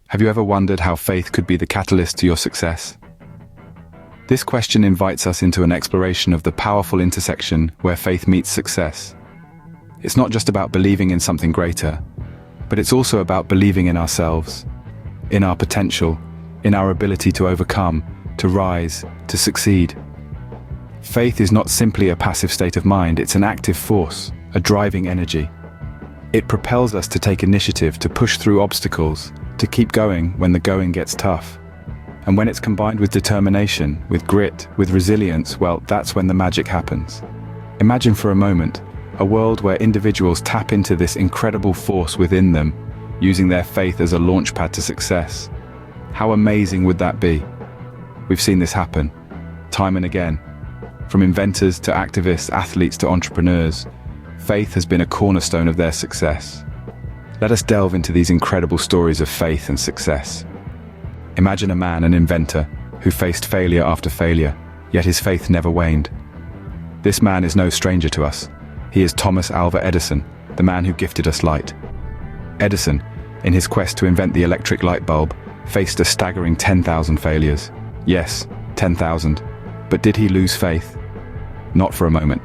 Have you ever wondered how faith could be the catalyst to your success? This question invites us into an exploration of the powerful intersection where faith meets success. It's not just about believing in something greater, but it's also about believing in ourselves, in our potential, in our ability to overcome, to rise, to succeed. Faith is not simply a passive state of mind, it's an active force, a driving energy. It propels us to take initiative, to push through obstacles, to keep going when the going gets tough. And when it's combined with determination, with grit, with resilience, well, that's when the magic happens. Imagine for a moment a world where individuals tap into this incredible force within them, using their faith as a launchpad to success. How amazing would that be? We've seen this happen, time and again. From inventors to activists, athletes to entrepreneurs, faith has been a cornerstone of their success. Let us delve into these incredible stories of faith and success. Imagine a man, an inventor, who faced failure after failure, yet his faith never waned. This man is no stranger to us. He is Thomas Alva Edison, the man who gifted us light. Edison, in his quest to invent the electric light bulb, faced a staggering 10,000 failures. Yes, 10,000. But did he lose faith? Not for a moment.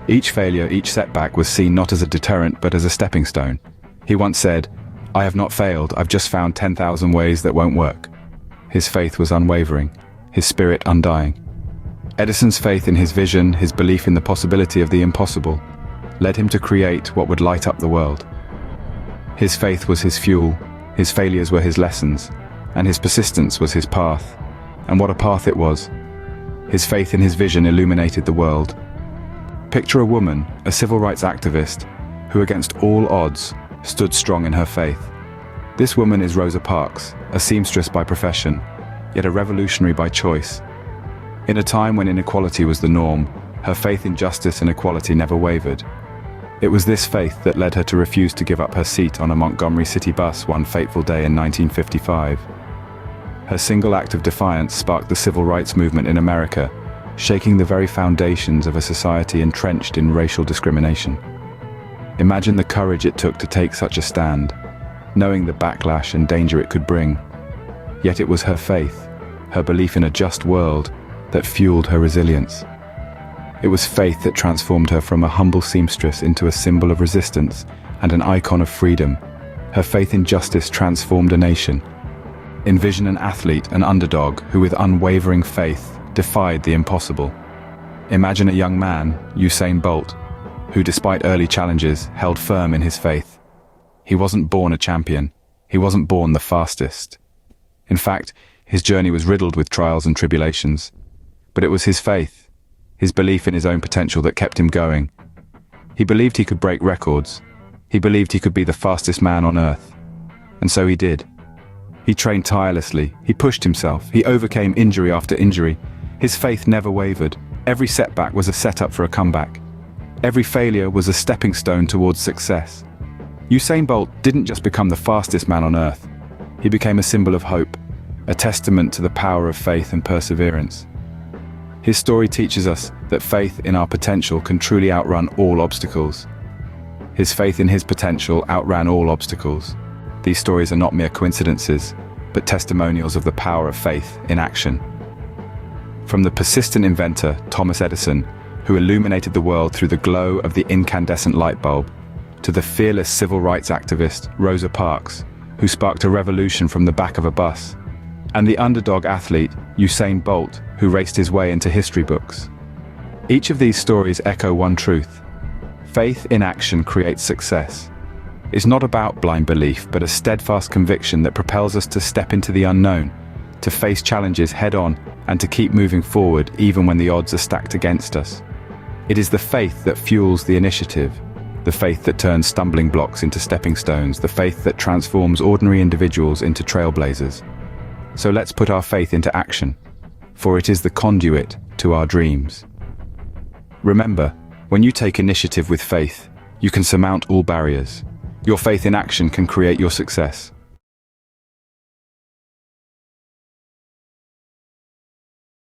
Each failure, each setback was seen not as a deterrent but as a stepping stone. He once said, "I have not failed, I've just found 10,000 ways that won't work." His faith was unwavering, his spirit undying. Edison's faith in his vision, his belief in the possibility of the impossible, led him to create what would light up the world. His faith was his fuel, his failures were his lessons, and his persistence was his path. And what a path it was. His faith in his vision illuminated the world. Picture a woman, a civil rights activist, who against all odds stood strong in her faith. This woman is Rosa Parks, a seamstress by profession, yet a revolutionary by choice. In a time when inequality was the norm, her faith in justice and equality never wavered. It was this faith that led her to refuse to give up her seat on a Montgomery City bus one fateful day in 1955. Her single act of defiance sparked the civil rights movement in America, shaking the very foundations of a society entrenched in racial discrimination. Imagine the courage it took to take such a stand, knowing the backlash and danger it could bring. Yet it was her faith, her belief in a just world, that fueled her resilience. It was faith that transformed her from a humble seamstress into a symbol of resistance and an icon of freedom. Her faith in justice transformed a nation. Envision an athlete, an underdog, who with unwavering faith defied the impossible. Imagine a young man, Usain Bolt, who despite early challenges held firm in his faith. He wasn't born a champion. He wasn't born the fastest. In fact, his journey was riddled with trials and tribulations. But it was his faith, his belief in his own potential that kept him going. He believed he could break records. He believed he could be the fastest man on earth. And so he did. He trained tirelessly. He pushed himself. He overcame injury after injury. His faith never wavered. Every setback was a setup for a comeback. Every failure was a stepping stone towards success. Usain Bolt didn't just become the fastest man on earth. He became a symbol of hope, a testament to the power of faith and perseverance. His story teaches us that faith in our potential can truly outrun all obstacles. His faith in his potential outran all obstacles. These stories are not mere coincidences, but testimonials of the power of faith in action. From the persistent inventor, Thomas Edison, who illuminated the world through the glow of the incandescent light bulb, to the fearless civil rights activist, Rosa Parks, who sparked a revolution from the back of a bus, and the underdog athlete, Usain Bolt, who raced his way into history books. Each of these stories echo one truth. Faith in action creates success. It's not about blind belief, but a steadfast conviction that propels us to step into the unknown, to face challenges head-on, and to keep moving forward even when the odds are stacked against us. It is the faith that fuels the initiative, the faith that turns stumbling blocks into stepping stones, the faith that transforms ordinary individuals into trailblazers. So let's put our faith into action, for it is the conduit to our dreams. Remember, when you take initiative with faith, you can surmount all barriers. Your faith in action can create your success.